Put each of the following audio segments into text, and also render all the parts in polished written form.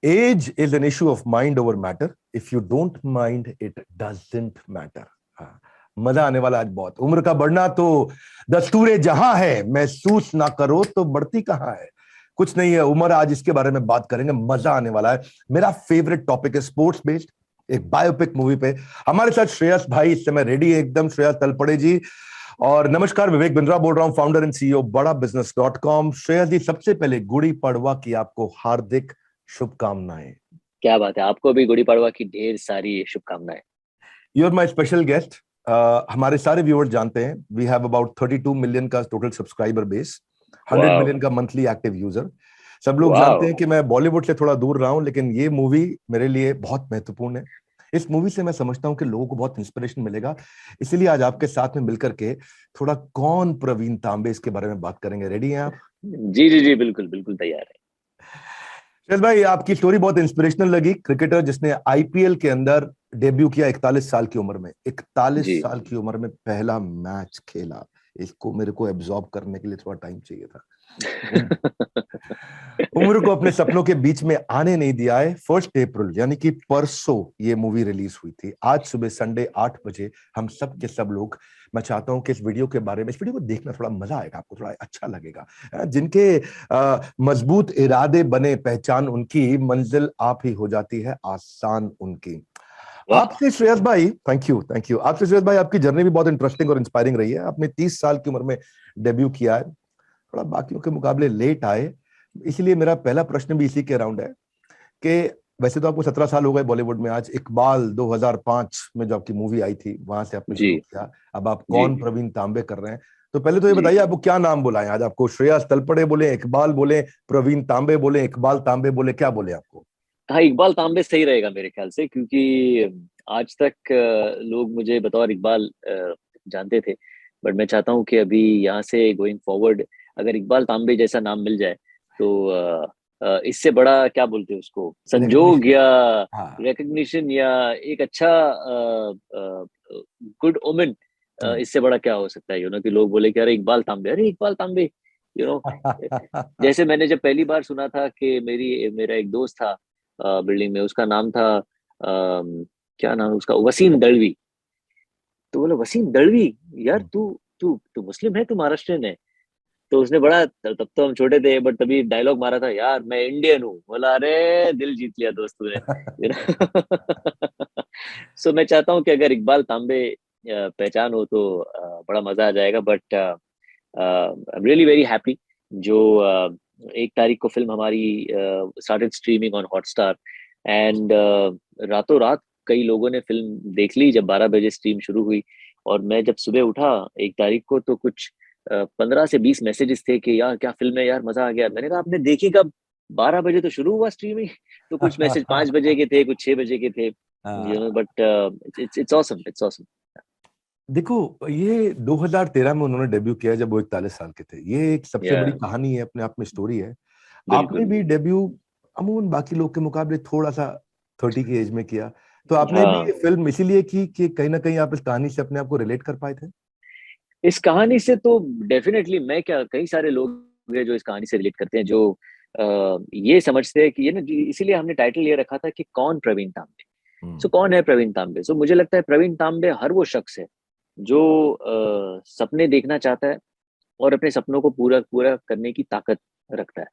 As is an issue of mind over matter, if you don't mind it doesn't matter. मजा आने वाला आज बहुत। उम्र का बढ़ना तो दस्तूरे जहां है, महसूस ना करो तो बढ़ती कहां है। कुछ नहीं है उम्र, आज इसके बारे में बात करेंगे, मजा आने वाला है। मेरा फेवरेट टॉपिक है स्पोर्ट्स बेस्ड, एक बायोपिक मूवी पे। हमारे साथ श्रेयस भाई इस समय रेडी है एकदम, श्रेयस तलपड़े जी। और नमस्कार, विवेक बिंद्रा बोल रहा हूं, फाउंडर एंड सीईओ बड़ा बिजनेस .com। श्रेयस जी, सबसे पहले गुड़ी पड़वा की आपको हार्दिक शुभकामनाएं। क्या बात है, आपको भी गुड़ी पड़वा की ढेर सारी शुभकामनाएं। You are my special guest. हमारे सारे व्यूअर्स जानते हैं वी हैव अबाउट 32 मिलियन का टोटल सब्सक्राइबर बेस, 100 वाह मिलियन का मंथली एक्टिव यूजर। सब लोग जानते वाह। हैं कि मैं बॉलीवुड से थोड़ा दूर रहा हूं, लेकिन ये मूवी मेरे लिए बहुत महत्वपूर्ण है। इस मूवी से मैं समझता हूं कि लोगों को बहुत इंस्पिरेशन मिलेगा। इसीलिए आज आपके साथ में मिलकर के थोड़ा कौन प्रवीण तांबे इसके बारे में बात करेंगे। रेडी हैं आप? जी जी जी, बिल्कुल बिल्कुल तैयार है। शैल भाई, आपकी स्टोरी बहुत इंस्पिरेशनल लगी। क्रिकेटर जिसने आईपीएल के अंदर डेब्यू किया 41 साल की उम्र में, 41 जी। साल की उम्र में पहला मैच खेला। इसको मेरे को एब्जॉर्ब करने के लिए थोड़ा टाइम चाहिए था। उम्र को अपने सपनों के बीच में आने नहीं दिया है। 1 अप्रैल यानी कि परसों ये मूवी रिलीज हुई थी। आज सुबह संडे 8 बजे हम सब के सब लोग, मैं चाहता हूं कि इस वीडियो के बारे में, इस वीडियो को देखना थोड़ा मजा आएगा, आपको थोड़ा अच्छा लगेगा। जिनके मजबूत इरादे बने पहचान उनकी, मंजिल आप ही हो जाती है आसान उनकी। वाह। आपसे श्रेयस भाई, थैंक यू। आपसे श्रेयस भाई, आपकी जर्नी भी बहुत इंटरेस्टिंग और इंस्पायरिंग रही है। आपने 30 साल की उम्र में डेब्यू किया है, थोड़ा बाकियों के मुकाबले लेट आए। इसलिए मेरा पहला प्रश्न भी इसी के अराउंड है कि वैसे तो आपको 17 साल हो गए बॉलीवुड में। आज इकबाल 2005 में जो आपकी मूवी आई थी, वहां से आपने जी शुरू किया। अब आप जी कौन प्रवीण तांबे कर रहे हैं। तो पहले तो ये जी। बताइए, आपको क्या नाम बुलाएं आज? आपको श्रेयस तलपड़े बोले, इकबाल बोले, प्रवीण तांबे बोले, इकबाल तांबे बोले, क्या बोले आपको? हाँ, इकबाल तांबे सही रहेगा मेरे ख्याल से, क्योंकि आज तक लोग मुझे बतौर इकबाल जानते थे। बट मैं चाहता हूँ कि अभी यहाँ से गोइंग फॉरवर्ड अगर इकबाल तांबे जैसा नाम मिल जाए तो इससे बड़ा क्या बोलते हैं उसको, संजोग रिकग्निशन। या हाँ। रिकग्निशन या एक अच्छा गुड ओमेन, हम्म। इससे बड़ा क्या हो सकता है, कि लोग बोले कि अरे इकबाल तांबे, अरे इकबाल तांबे। यू नो जैसे मैंने जब पहली बार सुना था कि मेरा एक दोस्त था बिल्डिंग में, उसका नाम था क्या नाम उसका, वसीम दलवी। तो बोला वसीम दलवी, यार तू तू तू मुस्लिम है, तू महाराष्ट्रियन है। तो उसने बड़ा, तब तो हम छोटे थे, बट तभी डायलॉग मारा था, यार मैं इंडियन हूँ। बोला अरे दिल जीत लिया दोस्त तूने। सो मैं चाहता हूँ कि अगर इकबाल तांबे पहचान हो तो बड़ा मजा आ जाएगा। But I am really very happy जो 1 तारीख को फिल्म हमारी started streaming on Hotstar. And रातों रात कई लोगों ने फिल्म देख ली जब 12 बजे स्ट्रीम शुरू हुई। और मैं जब सुबह उठा 1 तारीख को तो कुछ 15 से 20 मैसेजेस थे कि यार क्या फिल्म है, यार मजा आ गया। मैंने कहा आपने देखी कब? 12 बजे तो शुरू हुआ स्ट्रीमिंग। तो कुछ मैसेज 5 बजे के थे, कुछ 6 बजे के थे। But it's awesome, it's awesome. देखो, ये 2013 में उन्होंने डेब्यू किया जब वो 41 साल के थे। ये एक सबसे या बड़ी कहानी है, अपने आप में स्टोरी है। आपने बिल्कुल। भी डेब्यू अमूमन बाकी लोग के मुकाबले थोड़ा सा 30 की एज में किया। तो आपने भी हाँ, ये फिल्म इसीलिए की कि कहीं ना कहीं आप इस कहानी से अपने आप को रिलेट कर पाए थे? इस कहानी से तो डेफिनेटली, मैं क्या, कई सारे लोग हैं जो इस कहानी से रिलेट करते हैं, जो ये समझते हैं कि ये ना, इसीलिए हमने टाइटल ये रखा था कि कौन प्रवीण तांबे। सो हम्म। कौन है प्रवीण तांबे? सो मुझे लगता है प्रवीण तांबे हर वो शख्स है जो सपने देखना चाहता है और अपने सपनों को पूरा पूरा करने की ताकत रखता है।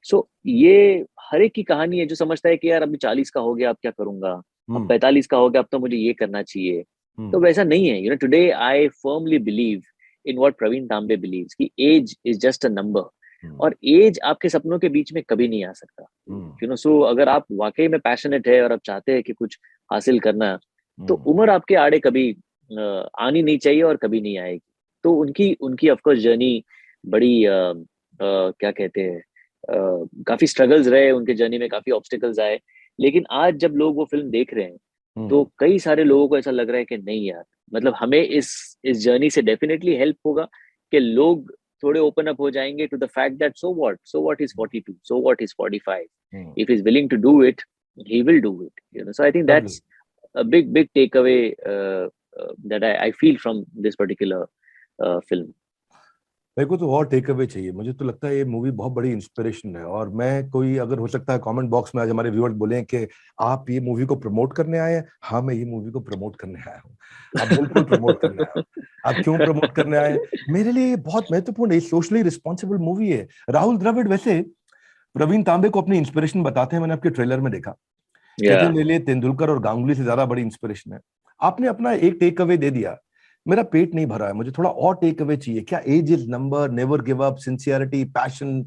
सो ये हर एक की कहानी है जो समझता है कि यार अभी 40 का हो गया, अब क्या करूंगा, अब हम्म। 45 का हो गया, अब तो मुझे ये करना चाहिए। तो हम्म। वैसा नहीं है। Today I firmly believe in what Praveen Tambe believes कि age is just a number. हम्म। और एज आपके सपनों के बीच में कभी नहीं आ सकता। हम्म। सो अगर आप वाकई में पैशनेट है और आप चाहते हैं कि कुछ हासिल करना है, तो हम्म। उम्र आपके आड़े कभी आनी नहीं चाहिए और कभी नहीं आएगी। तो उनकी उनकी ऑफकोर्स जर्नी बड़ी क्या कहते हैं, काफी स्ट्रगल्स रहे उनके जर्नी में, काफी ऑब्स्टिकल्स आए। लेकिन आज जब लोग वो फिल्म देख रहे हैं तो हम्म। कई सारे लोगों को ऐसा लग रहा है कि नहीं यार, मतलब हमें इस जर्नी से डेफिनेटली हेल्प होगा कि लोग थोड़े ओपन अप हो जाएंगे to the fact that so what is 42, so what is 45, hmm. If is willing to do it, he will do it. So I think Lovely. that's a big takeaway that I feel from this particular film. मेरे को तो और take away चाहिए। मुझे तो लगता है ये मूवी बहुत बड़ी इंस्पिरेशन है, और मैं कोई अगर हो सकता है कमेंट बॉक्स में आज हमारे व्यूअर्स बोले कि आप ये मूवी को प्रमोट करने आए हैं, हाँ मैं ये मूवी को प्रमोट करने आया हूँ। आप बिल्कुल प्रमोट करने आया हूँ। आप क्यों प्रमोट करने आए हैं? मेरे लिए ये बहुत महत्वपूर्ण है, सोशली रिस्पॉन्सिबल मूवी है। राहुल द्रविड़ वैसे प्रवीण तांबे को अपनी इंस्पिरेशन बताते हैं, मैंने आपके ट्रेलर में देखा। कहते हैं या मेरे लिए तेंदुलकर और गांगुली से ज्यादा बड़ी इंस्पिरेशन है। आपने अपना एक टेक अवे दे दिया, मेरा पेट नहीं भरा है, मुझे थोड़ा और टेक अवे चाहिए। क्या age is number, never give up, sincerity, passion,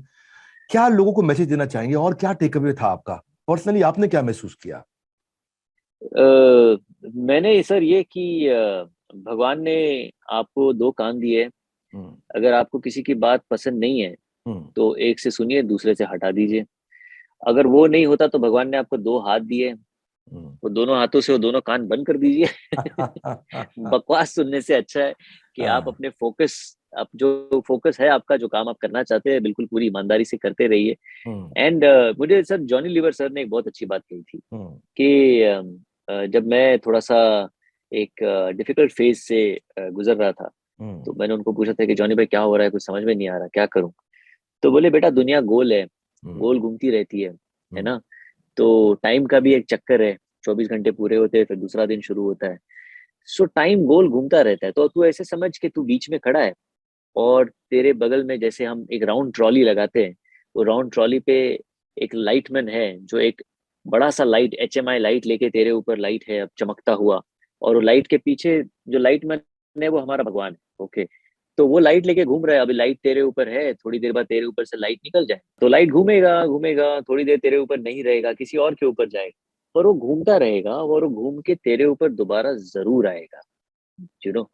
क्या लोगों को मैसेज देना चाहेंगे, और क्या टेक अवे था आपका? पर्सनली आपने क्या महसूस किया? मैंने सर ये कि भगवान ने आपको दो कान दिए। हम्म। अगर आपको किसी की बात पसंद नहीं है हम्म। तो एक से सुनिए, दूसरे से हटा दीजिए। अगर वो नहीं होता तो भगवान ने आपको दो हाथ दिए, हम्म। वो दोनों हाथों से वो दोनों कान बंद कर दीजिए। बकवास सुनने से अच्छा है कि आप हाँ। अपने फोकस, आप जो फोकस है आपका, जो काम आप करना चाहते हैं, बिल्कुल पूरी ईमानदारी से करते रहिए। हम्म। एंड मुझे सर जॉनी लीवर सर ने एक बहुत अच्छी बात कही थी हम्म। कि जब मैं थोड़ा सा एक डिफिकल्ट फेज से गुजर रहा था, हम्म। तो मैंने उनको पूछा था कि जॉनी भाई क्या हो रहा है, कुछ समझ में नहीं आ रहा, क्या करूं? तो बोले बेटा दुनिया गोल है, हम्म। गोल घूमती रहती है हम्म। ना। तो टाइम का भी एक चक्कर है, 24 घंटे पूरे होते हैं फिर दूसरा दिन शुरू होता है। सो टाइम गोल घूमता रहता है, तो तू ऐसे समझ के तू बीच में खड़ा है और तेरे बगल में जैसे हम एक राउंड ट्रॉली लगाते हैं, वो राउंड ट्रॉली पे एक लाइटमैन है जो एक बड़ा सा लाइट, HMI लाइट लेके तेरे ऊपर लाइट है अब चमकता हुआ, और वो लाइट के पीछे जो लाइटमैन है वो हमारा भगवान है। ओके, तो वो लाइट लेके घूम रहा है, अभी लाइट तेरे ऊपर है, थोड़ी देर बाद तेरे ऊपर से लाइट निकल जाए तो लाइट घूमेगा घूमेगा, थोड़ी देर तेरे ऊपर नहीं रहेगा, किसी और के ऊपर जाएगा, पर वो घूमता रहेगा और वो घूम के तेरे ऊपर दोबारा जरूर आएगा। यू नो,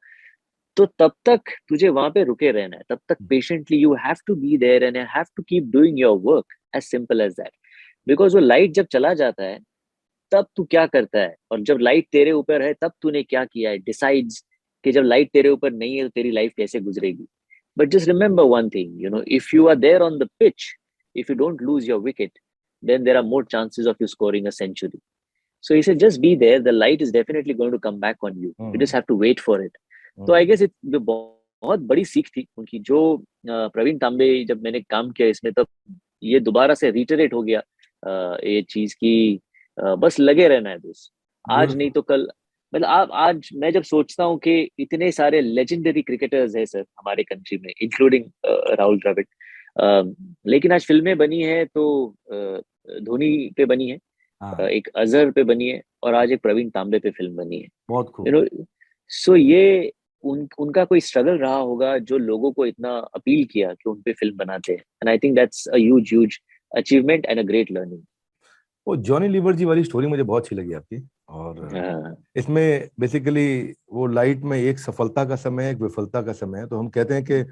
तो तब तक तुझे वहां पे रुके रहना है, तब तक patiently you have to be there and have to keep doing your work, as simple as that. Because वो लाइट जब चला जाता है तब तू क्या करता है, और जब लाइट तेरे ऊपर है तब तूने क्या किया है, डिसाइड्स कि जब लाइट तेरे ऊपर नहीं है तो तेरी लाइफ कैसे गुजरेगी। But just remember one thing, if you are there on the pitch, if you don't lose your wicket, then there are more chances of you scoring a century. So he said, just be there. The light is definitely going to come back on you. You just hmm. have to wait for it. तो आई हम्म। Guess बहुत बड़ी सीख थी उनकी, जो प्रवीण तांबे जब मैंने काम किया इसमें तब ये दोबारा से रिटरेट हो गया, ये चीज की बस लगे रहना है दोस्त, आज नहीं ब्यूटीफुल। तो कल। मतलब आप आज मैं जब सोचता हूँ कि इतने सारे लेजेंडरी क्रिकेटर्स हैं सर हमारे कंट्री में, इंक्लूडिंग राहुल द्रविड़, लेकिन आज फिल्में बनी है तो धोनी पे बनी है, हाँ। एक अजहर पे बनी है, और आज एक प्रवीण तांबे पे फिल्म बनी है। बहुत यू खूब। नो, सो ये उनका कोई स्ट्रगल रहा होगा जो लोगों को इतना अपील किया कि उन पे फिल्म बनाते हैं, and I think that's a huge huge achievement and a great learning. वो जॉनी लीवर जी वाली स्टोरी मुझे बहुत अच्छी लगी आपकी। और हाँ इसमें बेसिकली वो लाइट में एक सफलता का समय है, एक विफलता का समय है। तो हम कहते हैं कि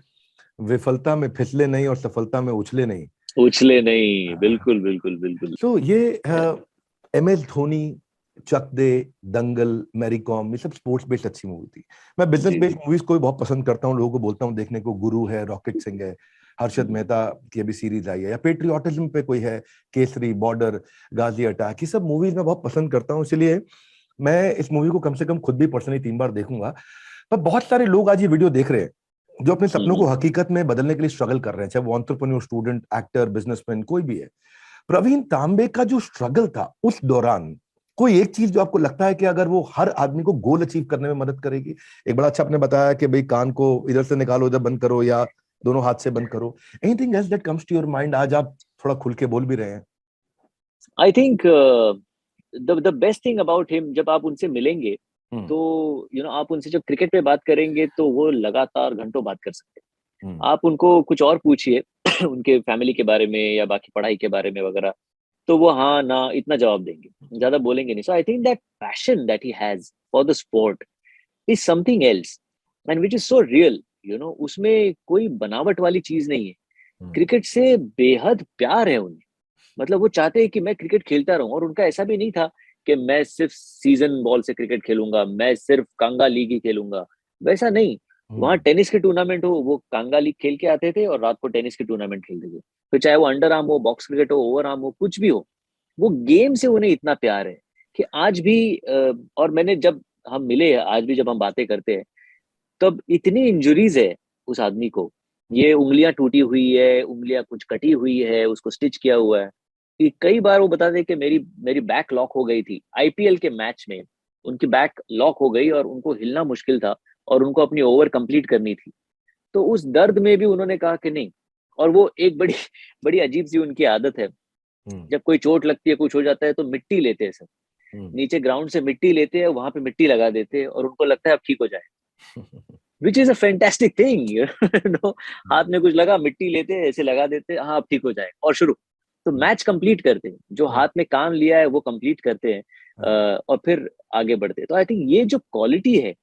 विफलता में फिसले नहीं और सफलता में उछले नहीं। उछले नहीं, बिल्कुल बिल्कुल बिल्कुल। तो ये MS धोनी, चक दे, दंगल, मैरी कॉम, ये सब स्पोर्ट्स बेस्ड अच्छी मूवी थी। मैं बिजनेस जी बेस्ड जी। मूवीज को भी बहुत पसंद करता हूँ, लोगों को बोलता हूँ देखने को। गुरु है, रॉकेट सिंह है, हर्षद हम्म, मेहता की अभी सीरीज आई है, या पेट्रियोटिज्म पे कोई है, केसरी, बॉर्डर, गाजी अटैक, ये सब मूवीज मैं बहुत पसंद करता हूँ। इसलिए मैं इस मूवी को कम से कम खुद भी पर्सनली 3 बार देखूंगा। पर बहुत सारे लोग आज ये वीडियो देख रहे हैं जो अपने सपनों को हम्म। हकीकत में बदलने के लिए स्ट्रगल कर रहे हैं, चाहे वो एंटरप्रेन्योर, स्टूडेंट, एक्टर, बिजनेसमैन, कोई भी है। प्रवीण तांबे का जो स्ट्रगल था उस दौरान, कोई एक चीज जो आपको लगता है कि अगर वो हर आदमी को गोल अचीव करने में मदद करेगी? एक बड़ा अच्छा आपने बताया कि भाई कान को इधर से निकालो, इधर बंद करो, या दोनों हाथ से बंद करो। Anything else that comes to your mind? आज आप थोड़ा खुल के बोल भी रहे हैं। I think the best thing about him, जब आप उनसे मिलेंगे हम्म। तो आप उनसे जब क्रिकेट पे बात करेंगे तो वो लगातार घंटों बात कर सकते हम्म। हैं। आप उनको कुछ और पूछिए उनके फैमिली के बारे में या बाकी पढ़ाई के बारे में वगैरह, तो वो हाँ ना इतना जवाब देंगे, ज्यादा बोलेंगे नहीं। So I think that passion that he has for the sport is something else, and which is so real. उसमें कोई बनावट वाली चीज नहीं है। हम्म। क्रिकेट से बेहद प्यार है उन्हें, मतलब वो चाहते हैं कि मैं क्रिकेट खेलता रहूं, और उनका ऐसा भी नहीं था कि मैं सिर्फ सीजन बॉल से क्रिकेट खेलूंगा, मैं सिर्फ कांगा लीग ही खेलूंगा, वैसा नहीं। वहां हम्म। टेनिस के टूर्नामेंट हो, वो कांगा लीग खेल के आते थे और रात को टेनिस के टूर्नामेंट खेलते थे। फिर चाहे वो अंडर आर्म हो, बॉक्स क्रिकेट हो, ओवर आर्म हो, कुछ भी हो, वो गेम से उन्हें इतना प्यार है कि आज भी और मैंने जब हम मिले, आज भी जब हम बातें करते हैं, तब इतनी इंजुरीज है उस आदमी को, ये उंगलियां टूटी हुई है, उंगलियां कुछ कटी हुई है, उसको स्टिच किया हुआ है। कि कई बार वो बता दे कि मेरी मेरी बैक लॉक हो गई थी आईपीएल के मैच में, उनकी बैक लॉक हो गई और उनको हिलना मुश्किल था, और उनको अपनी ओवर कंप्लीट करनी थी। तो उस दर्द में भी उन्होंने कहा कि नहीं। और वो एक बड़ी बड़ी अजीब सी उनकी आदत है, हम्म। जब कोई चोट लगती है, कुछ हो जाता है, तो मिट्टी लेते हैं सर। हम्म। नीचे ग्राउंड से मिट्टी लेते हैं, वहां पे मिट्टी लगा देते हैं, और उनको लगता है अब ठीक हो जाए। Which is a fantastic thing, no. हाथ में कुछ लगा, मिट्टी लेते हैं, ऐसे लगा देते हैं, हाँ अब ठीक हो जाए, और शुरू। तो मैच कंप्लीट करते हैं, जो हाथ में काम लिया है वो कंप्लीट करते हैं। और फिर आगे बढ़ते हैं। तो आई थिंक ये जो क्वालिटी है,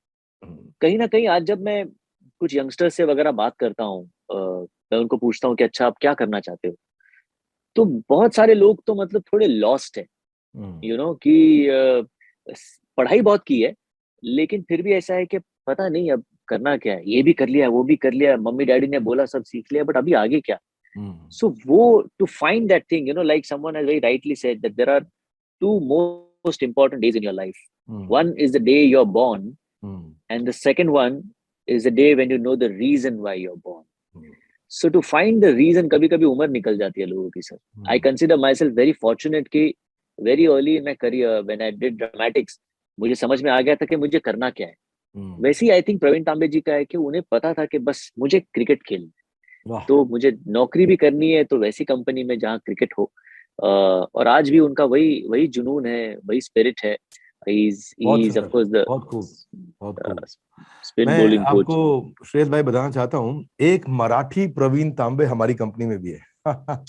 कहीं ना कहीं आज जब मैं कुछ यंगस्टर्स से वगैरह बात करता हूँ, मैं उनको पूछता हूँ कि अच्छा आप क्या करना चाहते हो, तो बहुत सारे लोग तो मतलब थोड़े लॉस्ट है, कि पढ़ाई बहुत की है, लेकिन फिर भी ऐसा है कि पता नहीं अब करना क्या है, ये भी कर लिया, वो भी कर लिया, मम्मी डैडी ने बोला सब सीख लिया, बट अभी आगे क्या। सो वो to find that thing, like someone has very rightly said that there are two most important days in your life. One is the day you're born, and the second one is the day when you know the reason why you're born. So to find the reason, कभी कभी उम्र निकल जाती है लोगों की sir. I consider myself very fortunate कि very early in my career when I did dramatics, मुझे समझ में आ गया था कि मुझे करना क्या है। वैसे ही आई थिंक प्रवीण तांबे जी का है कि उन्हें पता था कि बस मुझे क्रिकेट खेलना है, वाह। तो मुझे नौकरी भी करनी है तो वैसी कंपनी में जहाँ क्रिकेट हो। और आज भी उनका वही वही जुनून है, वही स्पिरिट है। बहुत ही इज ऑफ सुंदर, कोर्स द बहुत खूब, बहुत खूब। स्पिन मैं बॉलिंग आपको कोच। श्रेयस भाई बताना चाहता हूँ, एक मराठी प्रवीण तांबे हमारी कंपनी में भी है।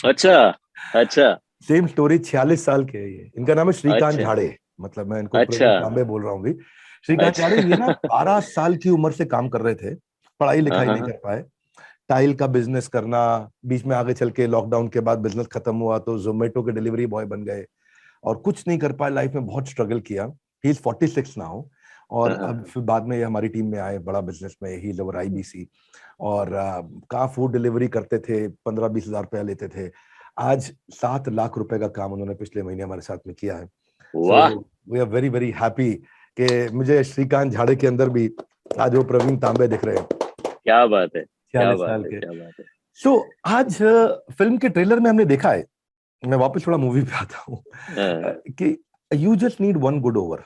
अच्छा, अच्छा, सेम स्टोरी, 46 साल के है ये। इनका नाम है श्रीकांत अच्छा, झाड़े, मतलब मैं इनको अच्छा, प्रवीण तांबे बोल रहा हूँ भी। श्रीकांत झाड़े ये ना अच्छा। 12 साल की उम्र से काम कर रहे थे, पढ़ाई हाँ, लिखाई हाँ, नहीं हाँ, कर पाए। टाइल का बिजनेस करना, बीच में आगे चल के लॉकडाउन के बाद बिजनेस खत्म हुआ तो जोमेटो के डिलीवरी बॉय बन गए, और कुछ नहीं कर पाए लाइफ में, बहुत स्ट्रगल किया। He is 46 now. और हाँ, हाँ, अब फिर बाद में ये हमारी टीम में आए, बड़ा बिजनेस में ही लवर आईबीसी। और कहाँ फूड डिलीवरी करते थे, 15-20 हजार रुपया लेते थे। आज 7 लाख रुपए का काम उन्होंने पिछले महीने हमारे साथ में किया है। सो वाह, we are very very happy कि मुझे श्रीकांत झाड़े के अंदर भी आज वो प्रवीण तांबे दिख रहे हैं, क्या बात है, क्या 46 बात साल है, के। क्या बात है। सो आज फिल्म के ट्रेलर में हमने देखा है, मैं वापस थोड़ा मूवी पे आता हूँ, कि you just need one good over.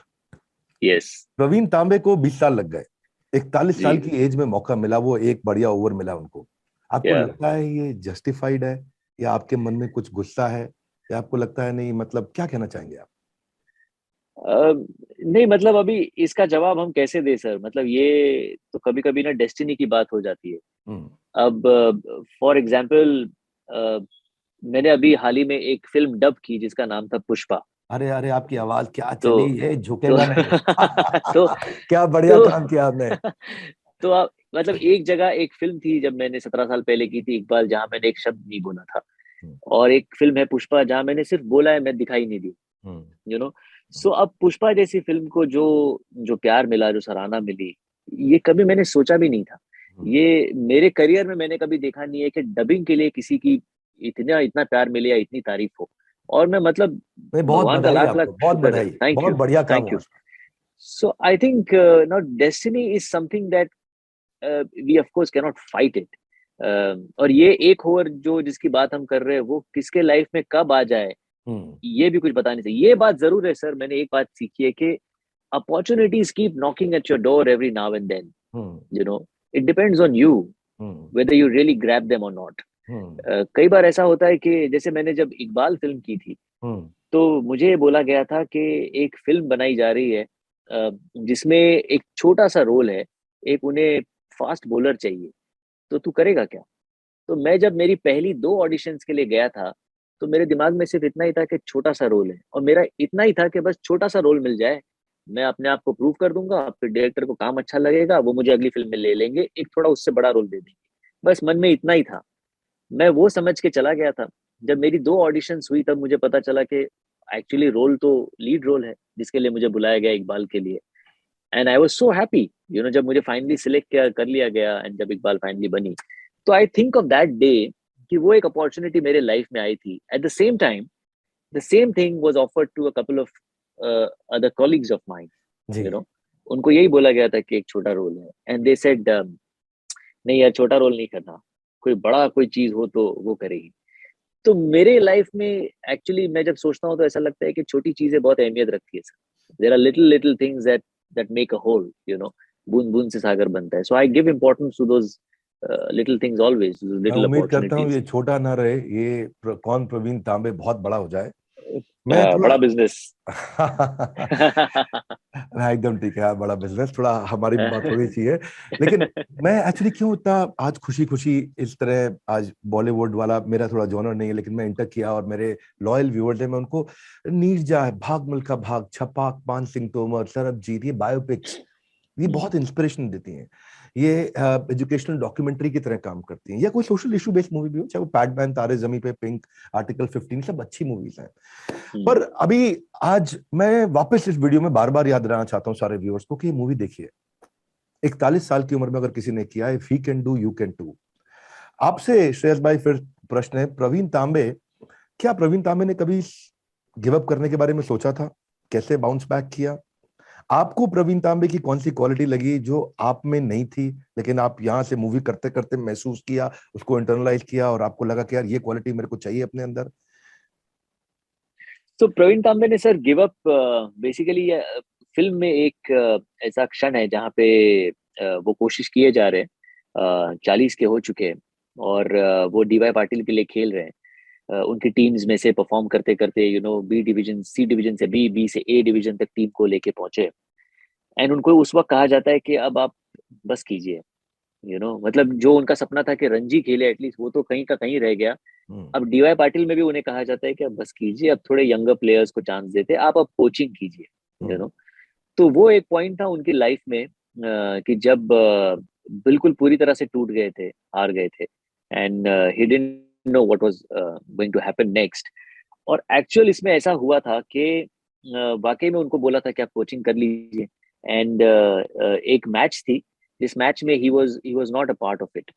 Yes. Praveen Tambe को 20 साल लग गए, 41 साल जी। की एज में मौका मिला, वो एक बढ़िया ओवर मिला उनको। आपको या लगता है ये जस्टिफाइड है, या आपके मन में कुछ गुस्सा है, या आपको लगता है नहीं, मतलब क्या कहना चाहेंगे आप? नहीं, मतलब अभी इसका जवाब हम कैसे दे सर, मतलब ये तो कभी कभी ना डेस्टिनी की बात हो जाती है। हम्म। अब फॉर एग्जाम्पल, मैंने अभी हाल ही में एक फिल्म डब की जिसका नाम था पुष्पा। अरे अरे, आपकी आवाज क्या तो चली है, तो झुकेगा नहीं। तो क्या बढ़िया तो काम किया आपने। तो आप मतलब एक जगह एक फिल्म थी जब मैंने 17 साल पहले की थी इकबाल, जहां मैंने एक शब्द नहीं बोला था। हम्म। और एक फिल्म है पुष्पा जहां मैंने सिर्फ बोला है, मैं दिखाई नहीं दी। हम्म। यू नो सो अब पुष्पा जैसी फिल्म को जो जो प्यार मिला, जो सराहना मिली, ये कभी मैंने सोचा भी नहीं था। हम्म। ये मेरे करियर में मैंने कभी देखा नहीं है कि डबिंग के लिए किसी की इतना इतना प्यार मिले या इतनी तारीफ हो। और मैं मतलब नहीं, बहुत भगवान का बधाई लाख लाख आपको, बहुत शुक्र है। बधाई, थैंक बहुत यू, बढ़िया काम थैंक हुआ। You. So I think not destiny is something that we of course can not fight it. और ये एक ओवर जो जिसकी बात हम कर रहे हैं, वो किसके लाइफ में कब आ जाए, हम्म। ये भी कुछ बता नहीं सकते। ये बात जरूर है सर, मैंने एक बात सीखी है कि opportunities keep knocking at your door every now and then. Hmm. you know it depends on you hmm. whether you really grab them or not. हम्म। कई बार ऐसा होता है कि जैसे मैंने जब इकबाल फिल्म की थी, हम्म। तो मुझे बोला गया था कि एक फिल्म बनाई जा रही है, जिसमें एक छोटा सा रोल है, एक उन्हें फास्ट बॉलर चाहिए, तो तू करेगा क्या। तो मैं जब मेरी पहली 2 ऑडिशंस के लिए गया था, तो मेरे दिमाग में सिर्फ इतना ही था कि छोटा सा रोल है, और मेरा इतना ही था कि बस छोटा सा रोल मिल जाए, मैं अपने आप को प्रूव कर दूंगा, फिर डायरेक्टर को काम अच्छा लगेगा, वो मुझे अगली फिल्म में ले लेंगे, एक थोड़ा उससे बड़ा रोल दे देंगे। बस मन में इतना ही था, मैं वो समझ के चला गया था। जब मेरी 2 ऑडिशंस हुई तब मुझे पता चला कि एक्चुअली रोल तो लीड रोल है जिसके लिए मुझे बुलाया गया इकबाल के लिए। And I was so happy, जब मुझे फाइनली सिलेक्ट कर लिया गया, एंड जब इकबाल फाइनली बनी, तो I think of that day कि वो एक अपॉर्चुनिटी मेरे लाइफ में आई थी। At the same time the same thing was offered to a couple of other colleagues of mine. जी। यू नो उनको यही बोला गया था कि एक छोटा रोल है, एंड दे सेड नहीं यार, छोटा रोल नहीं करना, कोई बड़ा कोई चीज हो तो वो करेगी। तो मेरे लाइफ में एक्चुअली मैं जब सोचता हूँ तो ऐसा लगता है कि छोटी चीजें बहुत अहमियत रखती है sir. There are little little things that that make a whole, you know. बूंद बूंद से सागर बनता है। So I give importance to those little things always, मैं लिटिल उम्मीद करता हूँ अपॉर्चुनिटीज। ये छोटा ना रहे, ये कौन प्रवीण तांबे बहुत बड़ा हो जाए। मैं बड़ा थोड़ा बिजनेस। हाँ एकदम ठीक है यार, बड़ा बिजनेस, थोड़ा हमारी बात थोड़ी सी है। लेकिन मैं एक्चुअली क्यों इतना आज खुशी खुशी इस तरह, आज बॉलीवुड वाला मेरा थोड़ा जॉनर नहीं है, लेकिन मैं इंटर किया और मेरे लॉयल व्यूअर्स हैं, मैं उनको नीरजा है, भाग मिल्खा भाग, छपाक, पान सिंह तोमर, सरबजीत, ये बायोपिक्स ये बहुत इंस्पिरेशन देती हैं। ये एजुकेशनल डॉक्यूमेंट्री की तरह काम करती हैं, या कोई सोशल इशू बेस्ड मूवी भी हो, चाहे वो पैडमैन, तारे जमी पे, पिंक, आर्टिकल 15, सब अच्छी मूवीज हैं। पर अभी आज मैं वापस इस वीडियो में बार बार याद दिलाना चाहता हूँ सारे व्यूअर्स को कि ये मूवी देखिए। 41 साल की उम्र में अगर किसी ने किया है, if he can do you can too. आपसे श्रेयस भाई फिर प्रश्न है, प्रवीण तांबे, क्या प्रवीण तांबे ने कभी गिव अप करने के बारे में सोचा था? कैसे बाउंस बैक किया? आपको प्रवीण तांबे की कौन सी क्वालिटी लगी जो आप में नहीं थी, लेकिन आप यहां से मूवी करते करते महसूस किया, उसको इंटरनलाइज किया और आपको लगा कि यार ये क्वालिटी मेरे को चाहिए अपने अंदर? तो प्रवीण तांबे ने sir give up basically film में एक ऐसा क्षण है जहाँ पे वो कोशिश किए जा रहे हैं, 40 के हो चुके हैं और वो डीवाई पाटिल के लिए खेल रहे हैं। उनकी टीम्स में से परफॉर्म करते करते you know B division, C division से बी, बी से ए डिवीजन तक टीम को लेके पहुंचे। एंड उनको उस वक्त कहा जाता है कि अब आप बस कीजिए, यू नो। मतलब जो उनका सपना था कि रणजी खेले एटलीस्ट, वो तो कहीं का कहीं रह गया। हम्म। अब डीवाई पाटिल में भी उन्हें कहा जाता है कि अब बस कीजिए, अब थोड़े यंगर प्लेयर्स को चांस देते, आप अब कोचिंग कीजिए, यू हम्म। नो। तो वो एक पॉइंट था उनकी लाइफ में कि जब बिल्कुल पूरी तरह से टूट गए थे, हार गए थे, and he didn't know what was going to happen next. और एक्चुअल इसमें ऐसा हुआ था कि वाकई में उनको बोला था कि आप कोचिंग कर लीजिए। एंड एक मैच थी, जिस मैच में he was not a part of it.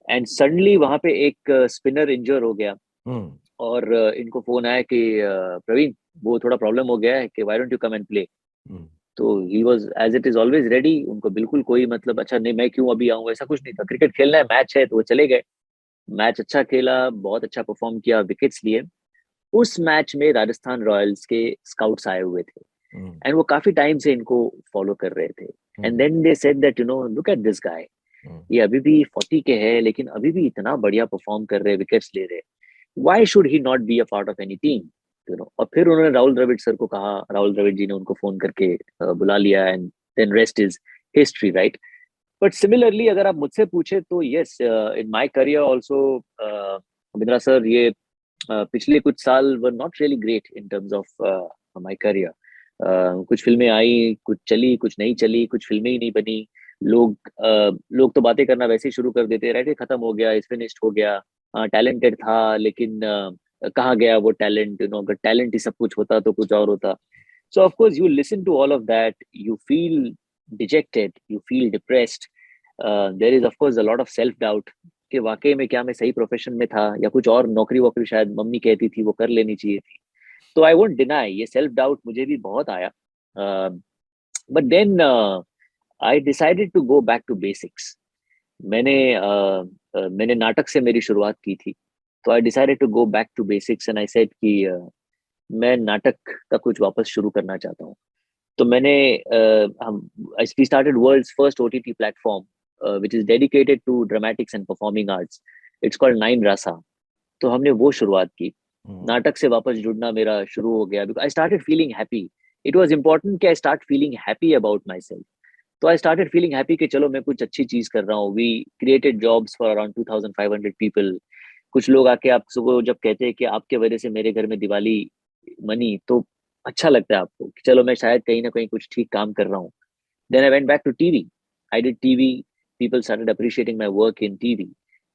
And suddenly वहां पे एक स्पिनर इंजर हो गया हम्म। और इनको फोन आया कि प्रवीण, वो थोड़ा प्रॉब्लम हो गया है कि why don't you come and play. Hmm. तो he was as it is always ready. उनको बिल्कुल कोई मतलब अच्छा नहीं मैं क्यों अभी आऊँ, ऐसा कुछ नहीं था। क्रिकेट खेलना है, मैच है, तो वो चले गए। मैच अच्छा खेला, बहुत अच्छा परफॉर्म किया, विकेट्स लिए। उस मैच में राजस्थान रॉयल्स के स्काउट्स आए हुए थे हम्म। एंड वो काफी टाइम से इनको फॉलो कर रहे थे। And hmm. Then they said that you know look at this guy, hmm. ये अभी भी 40 के है लेकिन अभी भी इतना बढ़िया परफॉर्म कर रहे हैं, विकेट्स ले रहे हैं। Why should he not be a part of any team, you know. और फिर उन्होंने राहुल द्रविड़ सर को कहा, राहुल द्रविड़ जी ने उनको फोन करके बुला लिया। And then rest is history, right. But similarly अगर आप मुझसे पूछे तो yes, in my career also Bindra sir, ये पिछले कुछ साल were not really great in terms of my career. कुछ फिल्में आई, कुछ चली, कुछ नहीं चली, कुछ फिल्में ही नहीं बनी। लोग तो बातें करना वैसे ही शुरू कर देते, राइट, खत्म हो गया, इस फिनिश्ड हो गया, टैलेंटेड था लेकिन कहाँ गया वो टैलेंट, यू नो। अगर टैलेंट ही सब कुछ होता तो कुछ और होता। So of course you listen to all of that, you feel dejected, you feel depressed. There is of course a lot of self doubt कि वाकई में क्या मैं सही प्रोफेशन में था, या कुछ और नौकरी वोकरी शायद मम्मी कहती थी वो कर लेनी चाहिए थी। तो आई वोंट डिनाई, ये सेल्फ डाउट मुझे भी बहुत आया। But then I decided to go back to basics. मैंने नाटक से मेरी शुरुआत की थी। तो I decided to go back to basics and I said कि मैं नाटक का कुछ वापस शुरू करना चाहता हूँ। तो मैंने हम we started world's first OTT platform which is dedicated to dramatics and performing arts. It's called nine Rasa. तो हमने वो शुरुआत की। हम्म। नाटक से वापस जुड़ना मेरा शुरू हो गया because I started feeling happy. It was important कि I start feeling happy about myself. तो आई स्टार्टेड फीलिंग हैप्पी कि चलो मैं कुछ अच्छी चीज कर रहा हूँ। We created jobs for around 2500 people. कुछ लोग आके आपको जब कहते हैं कि आपके वजह से मेरे घर में दिवाली मनी, तो अच्छा लगता है आपको कि चलो मैं शायद कहीं ना कहीं कुछ ठीक काम कर रहा हूँ। Then I went back to TV. I did TV. People started appreciating my work in TV.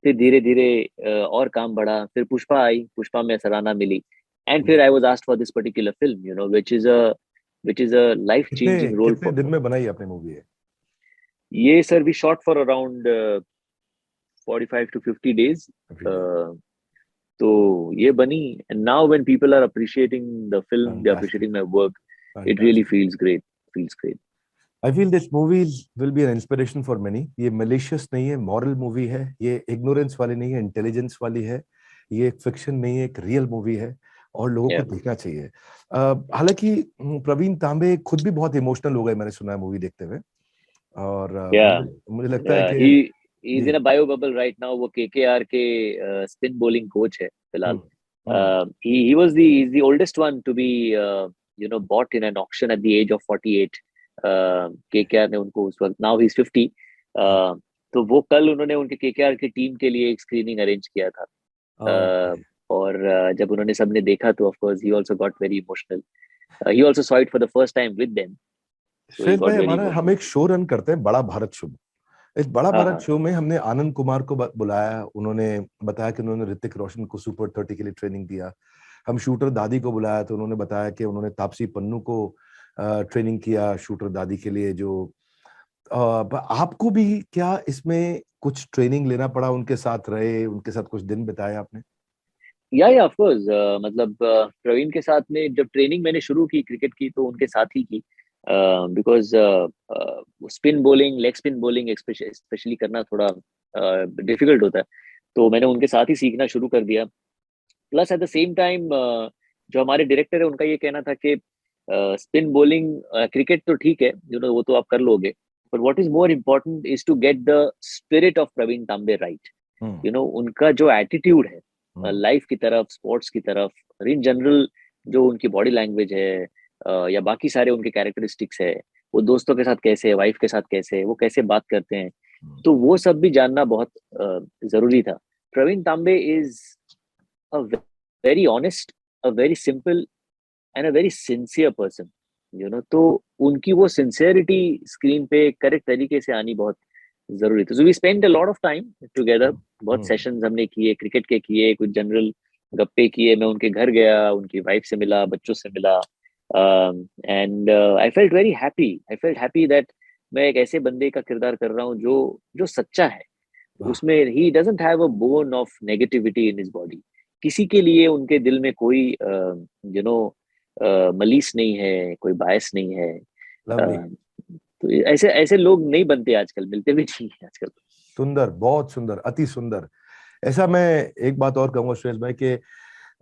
फिर धीरे धीरे और काम बढ़ा। फिर पुष्पा आई, पुष्पा में सराहना मिली। एंड फिर I was asked for this particular film, you know, which is a life कितने changing role कितने for दिन me. में बनाई आपने मूवी है? ये sir we shot for around 45 to 50 days. अभी तो ये बनी। And now when people are appreciating the film, they fantastic, appreciating my work, it really fantastic. Feels great, feels great. I feel this movie will be an inspiration for many. ये malicious नहीं है, moral movie है, ये ignorance वाली नहीं है, intelligence वाली है, ये एक फिक्शन नहीं है, एक रियल मूवी है और लोगों को Yeah. देखना चाहिए। हालांकि प्रवीण तांबे खुद भी बहुत इमोशनल हो गए, मैंने सुना है मूवी देखते हुए। और Yeah. मुझे मुझे लगता है Yeah. कि He's जी। in a bio bubble right now. वो KKR के स्पिन bowling coach है फिलहाल। हम्म। हम्म। He was he's the oldest one to be bought in an auction at the age of 48। KKR ने उनको उस वक्त, now he's 50। हम्म। तो वो कल उन्होंने उनके KKR की टीम के लिए एक स्क्रीनिंग अरेंज किया था। ओके। और जब उन्होंने सबने देखा तो of course he also got very emotional। He also saw it for the first time with them, so he Shreyas भाई, got very हमारा हम emotional। एक शो रन करते हैं, बड़ा भारत शो। इस बड़ा हाँ भारत हाँ। शो में हमने आनंद कुमार को बुलाया। उन्होंने बताया कि उन्होंने ऋतिक रोशन को सुपर 30 के लिए ट्रेनिंग दिया। हम शूटर दादी को बुलाया तो उन्होंने बताया कि उन्होंने तापसी पन्नू को ट्रेनिंग किया शूटर दादी के लिए। जो आपको भी क्या इसमें कुछ ट्रेनिंग लेना पड़ा? उनके साथ रहे, उनके साथ कुछ दिन बिताए आपने? या ऑफ कोर्स, मतलब प्रवीण के साथ में जब ट्रेनिंग मैंने शुरू की क्रिकेट की तो उनके साथ ही की। Because spin bowling, leg spin bowling specially करना थोड़ा डिफिकल्ट होता है, तो मैंने उनके साथ ही सीखना शुरू कर दिया। Plus eight the same time जो हमारे डायरेक्टर है उनका ये कहना था कि स्पिन बॉलिंग क्रिकेट तो ठीक है, वो तो आप कर लोगे, but what is more important is to get the spirit of Praveen Tambe right. हम्म। उनका जो एटीट्यूड है हम्म। लाइफ की तरफ, स्पोर्ट्स की तरफ, और इन जनरल जो उनकी बॉडी लैंग्वेज है, या बाकी सारे उनके कैरेक्टरिस्टिक्स है, वो दोस्तों के साथ कैसे है, वाइफ के साथ कैसे है, वो कैसे बात करते हैं, हम्म। तो वो सब भी जानना बहुत जरूरी था। प्रवीण तांबे is a very honest, a very simple and a very sincere person. तो उनकी वो सिंसियरिटी स्क्रीन पे करेक्ट तरीके से आनी बहुत जरूरी थी। So we spend a lot of time together. बहुत हम्म। सेशंस हमने किए, क्रिकेट के किए, कुछ जनरल गप्पे किए, मैं उनके घर गया, उनकी वाइफ से मिला, बच्चों से मिला, and I felt very happy. I felt happy that मैं एक ऐसे बंदे का किरदार कर रहा हूँ जो जो सच्चा है। वाह। उसमें he doesn't have a bone of negativity in his body. किसी के लिए उनके दिल में कोई मलीस नहीं है, कोई बायस नहीं है। लवली। अ, तो ऐसे ऐसे लोग नहीं बनते आजकल, मिलते भी नहीं है आजकल। सुंदर, बहुत सुंदर, अति सुंदर। ऐसा मैं एक बात और कहूंगा सुरेश भाई कि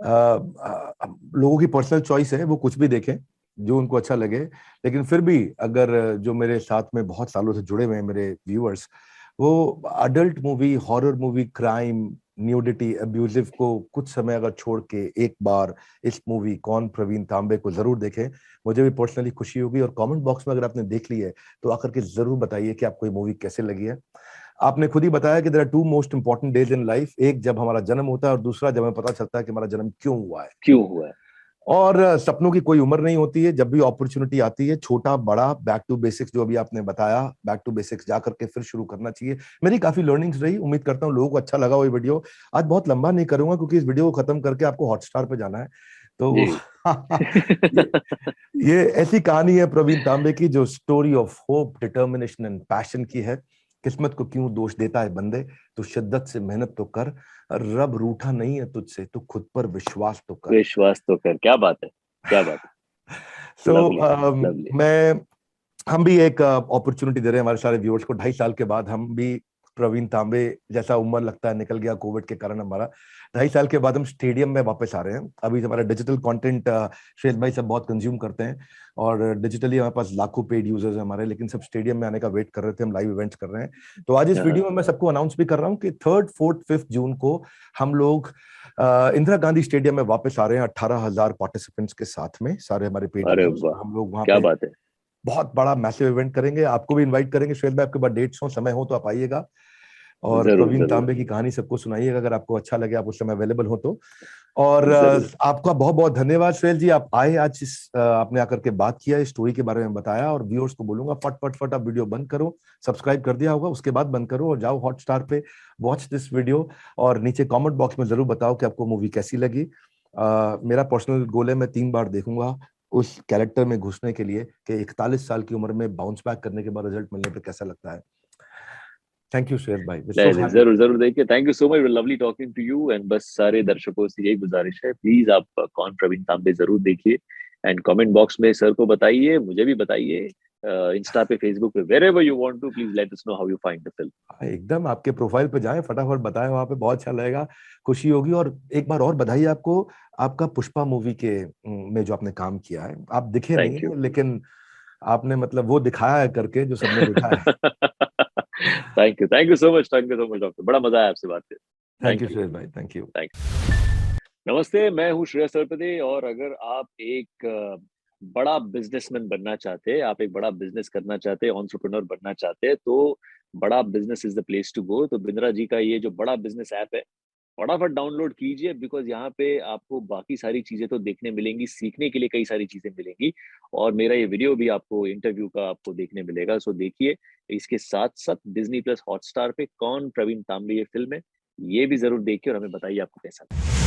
लोगों की पर्सनल चॉइस है, वो कुछ भी देखें जो उनको अच्छा लगे। लेकिन फिर भी अगर जो मेरे साथ में बहुत सालों से जुड़े हुए हैं मेरे व्यूअर्स, वो adult movie, horror movie, crime, nudity, abusive को कुछ समय अगर छोड़ के एक बार इस मूवी कौन प्रवीण तांबे को जरूर देखें। मुझे भी पर्सनली खुशी होगी। और कमेंट बॉक्स में अगर आपने देख ली है तो आकर के जरूर बताइए कि आपको ये मूवी कैसे लगी है। आपने खुद ही बताया कि there are two most important days in life, एक जब हमारा जन्म होता है और दूसरा जब हमें पता चलता है कि हमारा जन्म क्यों हुआ है। क्यों हुआ है? और सपनों की कोई उम्र नहीं होती है। जब भी अपॉर्चुनिटी आती है, छोटा बड़ा, बैक टू बेसिक्स, जो अभी आपने बताया, बैक टू बेसिक्स जा करके फिर शुरू करना चाहिए। मेरी काफी लर्निंग्स रही। उम्मीद करता हूँ लोगों को अच्छा लगा वो ये वीडियो। आज बहुत लंबा नहीं करूंगा क्योंकि इस वीडियो को खत्म करके आपको हॉटस्टार पे जाना है। तो जी। ये ये ऐसी कहानी है प्रवीण तांबे की जो story of hope, determination and passion की है। किस्मत को क्यों दोष देता है बंदे, तो शिद्दत से मेहनत तो कर। रब रूठा नहीं है तुझसे, तो खुद पर विश्वास तो कर। विश्वास तो कर, क्या बात है, क्या बात है। So lovely, lovely. मैं हम भी एक अपॉर्चुनिटी दे रहे हैं हमारे सारे व्यूअर्स को। 2.5 साल के बाद हम भी प्रवीण तांबे जैसा उम्र लगता है निकल गया कोविड के कारण हमारा। 2.5 साल के बाद हम स्टेडियम में वापस आ रहे हैं। अभी हमारा डिजिटल कंटेंट श्रेयस भाई सब बहुत कंज्यूम करते हैं और डिजिटली हमारे पास लाखों पेड यूजर्स हैं हमारे, लेकिन सब स्टेडियम में आने का वेट कर रहे थे। हम लाइव इवेंट्स कर रहे हैं। तो आज इस हाँ। वीडियो में मैं सबको अनाउंस भी कर रहा हूँ कि 3rd, 4th, 5th जून को हम लोग इंदिरा गांधी स्टेडियम में वापस आ रहे हैं 18,000 पार्टिसिपेंट्स के साथ में, सारे हमारे पेड अरे यूजर्स। वाह, हम लोग वहां क्या पे बात है। बहुत बड़ा मैसिव इवेंट करेंगे। आपको भी इनवाइट करेंगे श्वेत भाई, आपके पास डेट्स हो, समय हो तो आप आइएगा। और जरूर प्रवीण जरूर तांबे की कहानी सबको सुनाइएगा अगर आपको अच्छा लगे, आप उस समय अवेलेबल हो तो। और जरूर। आपका बहुत बहुत धन्यवाद श्वेत जी, आप आए आज। आपने आकर के बात किया, इस स्टोरी के बारे में बताया। और व्यूअर्स को बोलूंगा फट फट फट आप वीडियो बंद करो। सब्सक्राइब कर दिया होगा, उसके बाद बंद करो और जाओ हॉटस्टार पे, वॉच दिस वीडियो। और नीचे कमेंट बॉक्स में जरूर बताओ कि आपको मूवी कैसी लगी। मेरा पर्सनल गोल है, मैं 3 बार देखूंगा उस कैरेक्टर में घुसने के लिए कि 41 साल की उम्र में बाउंस बैक करने के बाद रिजल्ट मिलने पे कैसा लगता है। थैंक यू श्रेयस भाई, सो नहीं नहीं, हैप्पी। जरूर जरूर देखिए। Thank you so much, lovely talking to you. And बस सारे दर्शकों से यही गुजारिश है, प्लीज आप कौन प्रवीण तांबे जरूर देखिए, एंड कमेंट बॉक्स में सर को बताइए, मुझे भी बताइए, इंस्टा पे, फेसबुक पे, wherever you want to, please let us know how you find the film. एकदम आपके प्रोफाइल पे जाएं, फटाफट बताएं, वहां पे बहुत अच्छा लगेगा, खुशी होगी। और एक बार और बधाई आपको, आपका पुष्पा मूवी के में जो आपने काम किया है, आप दिखे नहीं Thank you. है, लेकिन आपने मतलब वो दिखाया है करके जो सबने देखा है। Thank you so much, doctor, बड़ा मजा आया आपसे बात करके। Thank you thank you. Suresh भाई, थैंक यू। थैंक नमस्ते, मैं हूँ श्रेयस सरपदे, और अगर आप एक बड़ा बिजनेसमैन बनना चाहते हैं, आप एक बड़ा बिजनेस करना चाहते हैं, एंटरप्रेन्योर बनना चाहते हैं, तो बड़ा business is the place to go. तो बिंद्रा जी का ये जो बड़ा बिजनेस ऐप है, फटाफट डाउनलोड कीजिए, बिकॉज यहाँ पे आपको बाकी सारी चीजें तो देखने मिलेंगी, सीखने के लिए कई सारी चीजें मिलेंगी, और मेरा ये वीडियो भी आपको, इंटरव्यू का आपको देखने मिलेगा। सो देखिए। इसके साथ साथ डिज्नी प्लस हॉटस्टार पे कौन प्रवीण तांबे ये फिल्म है, ये भी जरूर देखिए, और हमें बताइए आपको कैसा लगा।